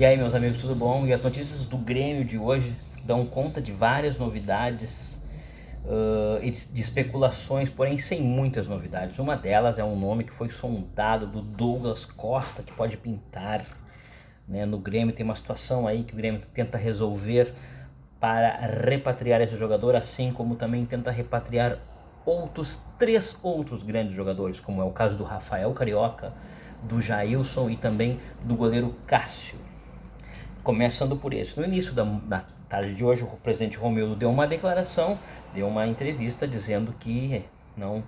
E aí, meus amigos, tudo bom? E as notícias do Grêmio de hoje dão conta de várias novidades e de especulações, porém sem muitas novidades. Uma delas é um nome que foi sondado do Douglas Costa, que pode pintar, né? No Grêmio tem uma situação aí que o Grêmio tenta resolver para repatriar esse jogador, assim como também tenta repatriar três outros grandes jogadores, como é o caso do Rafael Carioca, do Jailson e também do goleiro Cássio. Começando por esse. No início da tarde de hoje, o presidente Romildo deu uma declaração, deu uma entrevista dizendo que não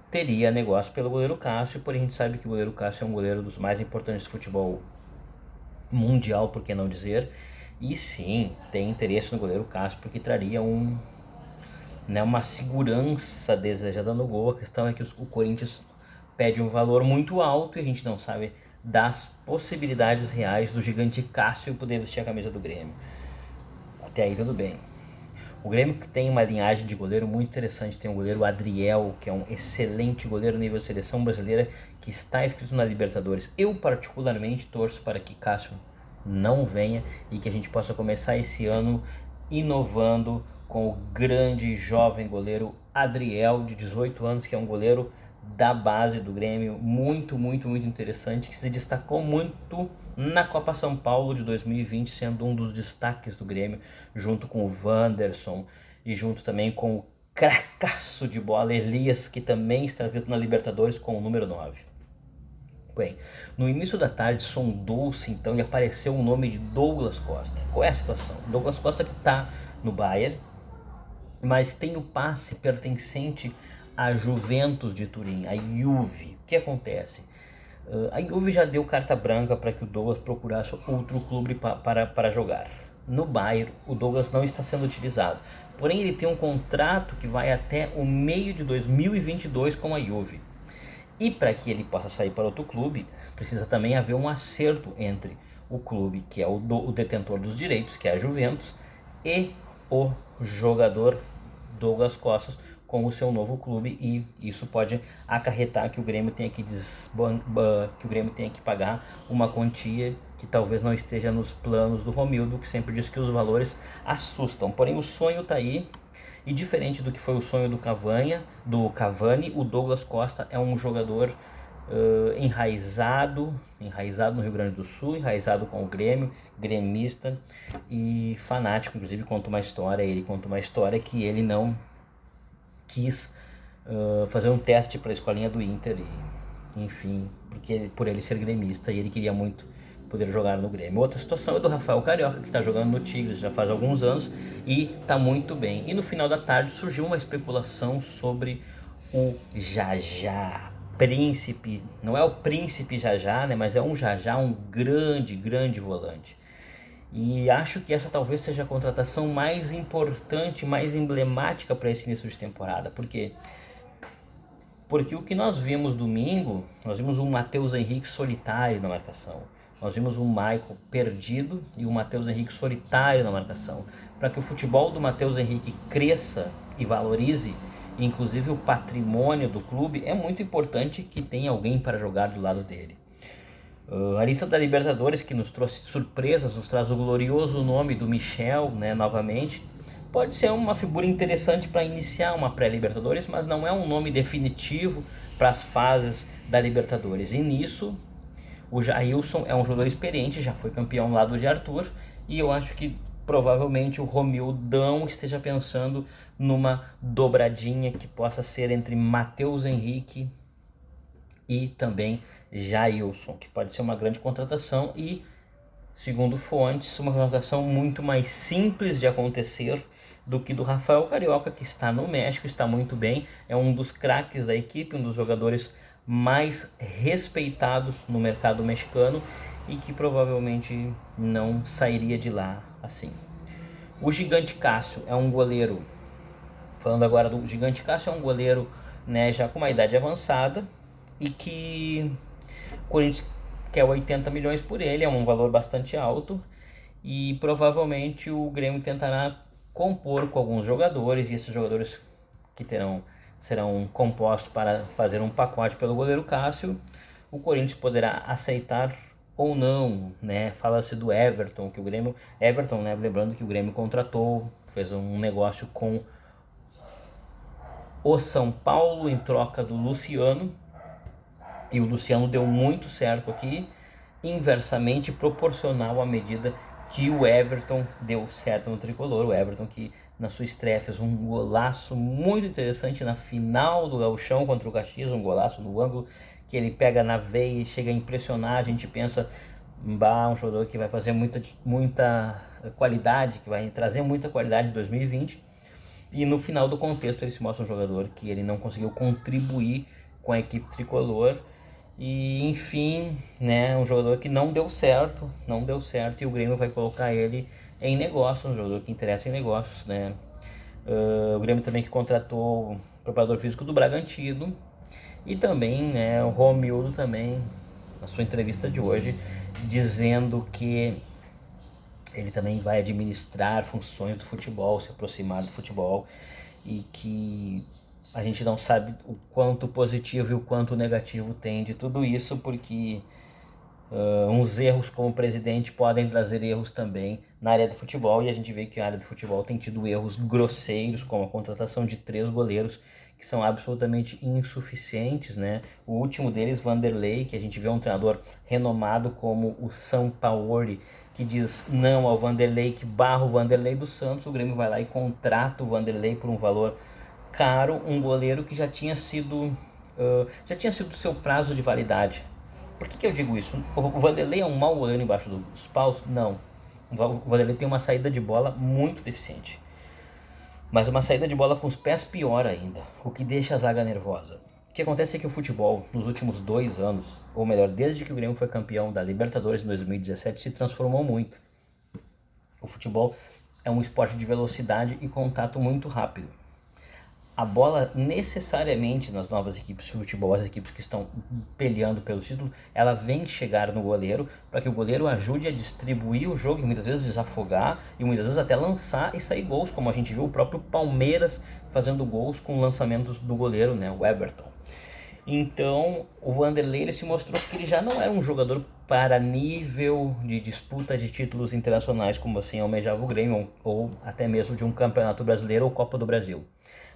teria negócio pelo goleiro Cássio, porém a gente sabe que o goleiro Cássio é um goleiro dos mais importantes do futebol mundial, por que não dizer, e sim, tem interesse no goleiro Cássio, porque traria uma segurança desejada no gol. A questão é que o Corinthians pede um valor muito alto e a gente não sabe das possibilidades reais do gigante Cássio poder vestir a camisa do Grêmio. Até aí tudo bem. O Grêmio tem uma linhagem de goleiro muito interessante. Tem o goleiro Adriel, que é um excelente goleiro nível seleção brasileira, que está inscrito na Libertadores. Eu particularmente torço para que Cássio não venha e que a gente possa começar esse ano inovando com o grande jovem goleiro Adriel, de 18 anos, que é um goleiro da base do Grêmio, muito interessante, que se destacou muito na Copa São Paulo de 2020, sendo um dos destaques do Grêmio, junto com o Wanderson e junto também com o cracaço de bola Elias, que também está inscrito na Libertadores com o número 9. Bem, no início da tarde sondou-se então e apareceu o nome de Douglas Costa. Qual é a situação? Douglas Costa que está no Bayern, mas tem o passe pertencente à Juventus de Turim, a Juve. O que acontece? A Juve já deu carta branca para que o Douglas procurasse outro clube para jogar. No Bayern, o Douglas não está sendo utilizado. Porém, ele tem um contrato que vai até o meio de 2022 com a Juve. E para que ele possa sair para outro clube, precisa também haver um acerto entre o clube, que é o detentor dos direitos, que é a Juventus, e o jogador Douglas Costa com o seu novo clube, e isso pode acarretar que o Grêmio tenha que pagar uma quantia que talvez não esteja nos planos do Romildo, que sempre diz que os valores assustam. Porém, o sonho está aí, e diferente do que foi o sonho do Cavani, o Douglas Costa é um jogador enraizado no Rio Grande do Sul, enraizado com o Grêmio, gremista e fanático. Inclusive ele conta uma história que ele não quis fazer um teste para a escolinha do Inter, e, enfim, por ele ser gremista, e ele queria muito poder jogar no Grêmio. Outra situação é do Rafael Carioca, que está jogando no Tigres já faz alguns anos e está muito bem. E no final da tarde surgiu uma especulação sobre o Jajá, príncipe, não é o príncipe Jajá, né, mas é um Jajá, um grande volante. E acho que essa talvez seja a contratação mais importante, mais emblemática para esse início de temporada. Por quê? Porque o que nós vimos domingo, nós vimos um Matheus Henrique solitário na marcação. Nós vimos um Maicon perdido e o Matheus Henrique solitário na marcação. Para que o futebol do Matheus Henrique cresça e valorize, inclusive o patrimônio do clube, é muito importante que tenha alguém para jogar do lado dele. A lista da Libertadores, que nos trouxe surpresas, nos traz o glorioso nome do Michel, né, novamente. Pode ser uma figura interessante para iniciar uma pré-Libertadores, mas não é um nome definitivo para as fases da Libertadores. E nisso, o Jailson é um jogador experiente, já foi campeão lá do de Arthur, e eu acho que provavelmente o Romildão esteja pensando numa dobradinha que possa ser entre Matheus Henrique e também Jailson, que pode ser uma grande contratação e, segundo fontes, uma contratação muito mais simples de acontecer do que do Rafael Carioca, que está no México, está muito bem, é um dos craques da equipe, um dos jogadores mais respeitados no mercado mexicano e que provavelmente não sairia de lá assim. O gigante Cássio é um goleiro, falando agora do gigante Cássio, é um goleiro, né, já com uma idade avançada, e que o Corinthians quer 80 milhões por ele, é um valor bastante alto, e provavelmente o Grêmio tentará compor com alguns jogadores, e esses jogadores que serão compostos para fazer um pacote pelo goleiro Cássio. O Corinthians poderá aceitar ou não, né? Fala-se do Everton, que o Grêmio... Everton, né? Lembrando que o Grêmio contratou, fez um negócio com o São Paulo em troca do Luciano, e o Luciano deu muito certo aqui, inversamente proporcional à medida que o Everton deu certo no tricolor. O Everton, que na sua estreia fez um golaço muito interessante na final do Gauchão contra o Caxias, um golaço no ângulo que ele pega na veia e chega a impressionar. A gente pensa, um jogador que vai fazer muita qualidade, que vai trazer muita qualidade em 2020. E no final do contexto ele se mostra um jogador que ele não conseguiu contribuir com a equipe tricolor. E enfim, né, um jogador que não deu certo e o Grêmio vai colocar ele em negócio, um jogador que interessa em negócios, né. O Grêmio também que contratou o preparador físico do Bragantino e também, né, o Romildo também, na sua entrevista de hoje, dizendo que ele também vai administrar funções do futebol, se aproximar do futebol, e que a gente não sabe o quanto positivo e o quanto negativo tem de tudo isso, porque uns erros como presidente podem trazer erros também na área do futebol, e a gente vê que a área do futebol tem tido erros grosseiros, como a contratação de 3 goleiros que são absolutamente insuficientes, né? O último deles, Vanderlei, que a gente vê um treinador renomado como o Sampaoli, que diz não ao Vanderlei, que barra o Vanderlei do Santos. O Grêmio vai lá e contrata o Vanderlei por um valor caro, um goleiro que já tinha sido seu prazo de validade. Por que eu digo isso? O Vanderlei é um mau goleiro embaixo dos paus? Não. O Vanderlei tem uma saída de bola muito deficiente, mas uma saída de bola com os pés pior ainda, o que deixa a zaga nervosa. O que acontece é que o futebol, nos últimos 2 anos, ou melhor, desde que o Grêmio foi campeão da Libertadores em 2017, se transformou muito. O futebol é um esporte de velocidade e contato muito rápido. A bola necessariamente nas novas equipes de futebol, as equipes que estão peleando pelo título, ela vem chegar no goleiro para que o goleiro ajude a distribuir o jogo e muitas vezes desafogar e muitas vezes até lançar e sair gols, como a gente viu o próprio Palmeiras fazendo gols com lançamentos do goleiro, né, o Everton. Então o Vanderlei, ele se mostrou que ele já não era um jogador para nível de disputa de títulos internacionais, como assim almejava o Grêmio, ou até mesmo de um campeonato brasileiro ou Copa do Brasil.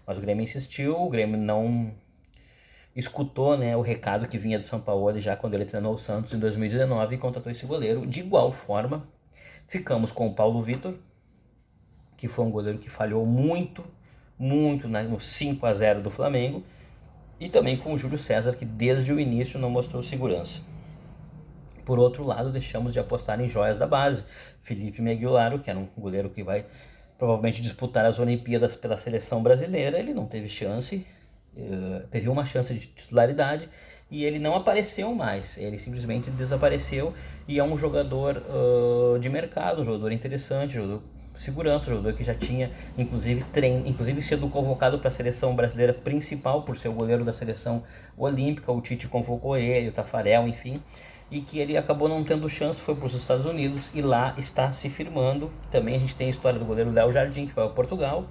Mas o Grêmio insistiu, o Grêmio não escutou, né, o recado que vinha do São Paulo já quando ele treinou o Santos em 2019 e contratou esse goleiro. De igual forma, ficamos com o Paulo Vitor, que foi um goleiro que falhou muito no 5-0 do Flamengo, e também com o Júlio César, que desde o início não mostrou segurança. Por outro lado, deixamos de apostar em joias da base. Felipe Meguilaro, que era um goleiro que vai provavelmente disputar as Olimpíadas pela seleção brasileira, ele não teve chance, teve uma chance de titularidade e ele não apareceu mais, ele simplesmente desapareceu, e é um jogador de mercado, um jogador interessante, um jogador segurança, um jogador que já tinha inclusive sido convocado para a seleção brasileira principal por ser o goleiro da seleção olímpica. O Tite convocou ele, o Tafarel, enfim, e que ele acabou não tendo chance, foi para os Estados Unidos e lá está se firmando. Também a gente tem a história do goleiro Léo Jardim, que vai ao Portugal,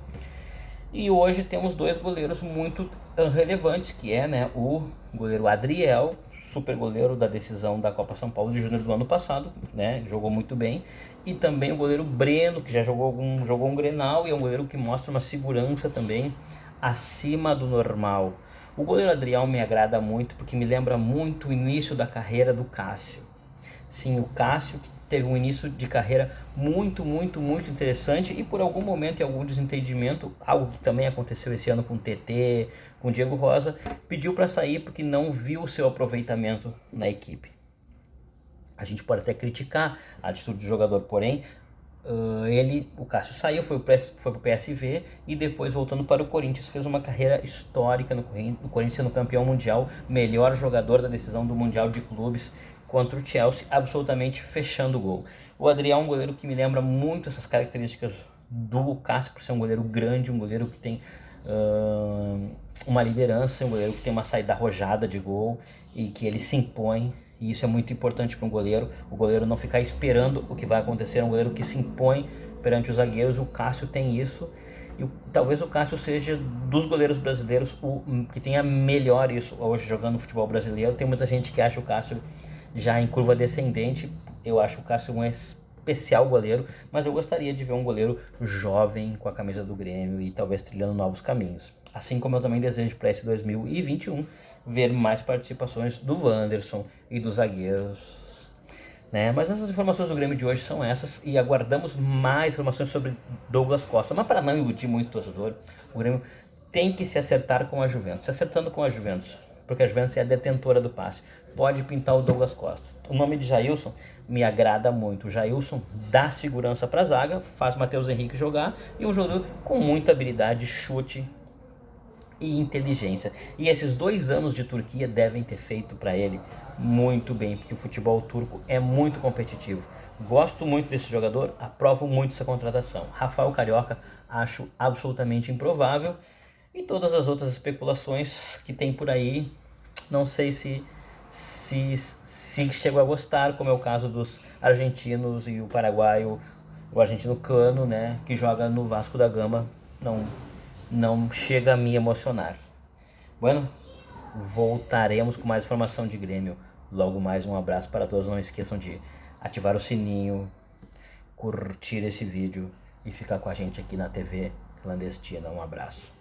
e hoje temos 2 goleiros muito relevantes, que é, né, o goleiro Adriel, super goleiro da decisão da Copa São Paulo de Júnior do ano passado, né, jogou muito bem, e também o goleiro Breno, que já jogou um Grenal, e é um goleiro que mostra uma segurança também acima do normal. O goleiro Adriel me agrada muito porque me lembra muito o início da carreira do Cássio. Sim, o Cássio, que teve um início de carreira muito interessante, e por algum momento e algum desentendimento, algo que também aconteceu esse ano com o TT, com o Diego Rosa, pediu para sair porque não viu o seu aproveitamento na equipe. A gente pode até criticar a atitude do jogador, porém, o Cássio saiu, foi pro PSV e depois, voltando para o Corinthians, fez uma carreira histórica no Corinthians, sendo campeão mundial, melhor jogador da decisão do Mundial de Clubes contra o Chelsea, absolutamente fechando o gol. O Adriel é um goleiro que me lembra muito essas características do Cássio, por ser um goleiro grande, um goleiro que tem uma liderança, um goleiro que tem uma saída arrojada de gol e que ele se impõe. E isso é muito importante para um goleiro, o goleiro não ficar esperando o que vai acontecer, é um goleiro que se impõe perante os zagueiros. O Cássio tem isso, e talvez o Cássio seja dos goleiros brasileiros o que tenha melhor isso hoje jogando no futebol brasileiro. Tem muita gente que acha o Cássio Já em curva descendente, eu acho o Cássio um especial goleiro, mas eu gostaria de ver um goleiro jovem com a camisa do Grêmio e talvez trilhando novos caminhos. Assim como eu também desejo para esse 2021 ver mais participações do Wanderson e dos zagueiros, né? Mas essas informações do Grêmio de hoje são essas e aguardamos mais informações sobre Douglas Costa. Mas para não iludir muito o torcedor, o Grêmio tem que se acertar com a Juventus. Se acertando com a Juventus, porque a Juventus é a detentora do passe, pode pintar o Douglas Costa. O nome de Jailson me agrada muito. O Jailson dá segurança para a zaga, faz Matheus Henrique jogar e um jogador com muita habilidade, chute e inteligência. E esses 2 anos de Turquia devem ter feito para ele muito bem, porque o futebol turco é muito competitivo. Gosto muito desse jogador, aprovo muito essa contratação. Rafael Carioca acho absolutamente improvável, e todas as outras especulações que tem por aí, não sei se chego a gostar, como é o caso dos argentinos e o paraguaio, o argentino Cano, né, que joga no Vasco da Gama, não chega a me emocionar. Bueno, voltaremos com mais informação de Grêmio logo mais. Um abraço para todos, não esqueçam de ativar o sininho, curtir esse vídeo e ficar com a gente aqui na TV Clandestina. Um abraço.